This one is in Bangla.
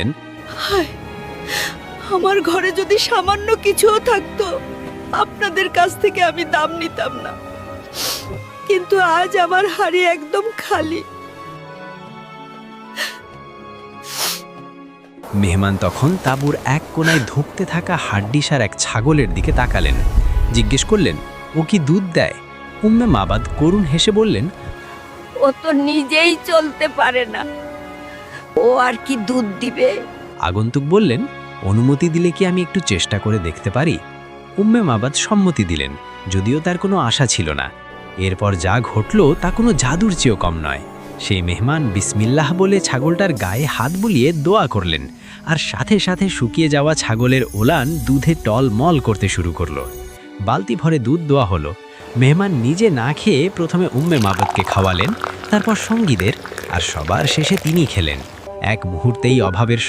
বললেন, হায়, আমার ঘরে যদি সামান্য কিছুও থাকতো আপনাদের কাছ থেকে আমি দাম নিতাম না, কিন্তু আজ আমার হাড়ি একদম খালি। মেহমান তখন তাঁবুর এক কোণায় ধুঁকতে থাকা হাড্ডিসার এক ছাগলের দিকে তাকালেন। জিজ্ঞেস করলেন, ও কি দুধ দেয়? উম্মে মাবাদ করুণ হেসে বললেন, ও তো নিজেই চলতে পারে না, ও আর কি দুধ দিবে? আগন্তুক বললেন, অনুমতি দিলে কি আমি একটু চেষ্টা করে দেখতে পারি? উম্মে মাবাদ সম্মতি দিলেন, যদিও তার কোনো আশা ছিল না। এরপর যা ঘটল তা কোনো জাদুর চেয়েও কম নয়। সেই মেহমান বিসমিল্লাহ বলে ছাগলটার গায়ে হাত বুলিয়ে দোয়া করলেন, আর সাথে সাথে শুকিয়ে যাওয়া ছাগলের ওলান দুধে টলমল করতে শুরু করলো। বালতি ভরে দুধ দেওয়া হলো। মেহমান নিজে না খেয়ে প্রথমে উম্মে মাবাদকে খাওয়ালেন, তারপর সঙ্গীদের, আর সবার শেষে তিনি খেলেন। এক মুহূর্তেই অভাবের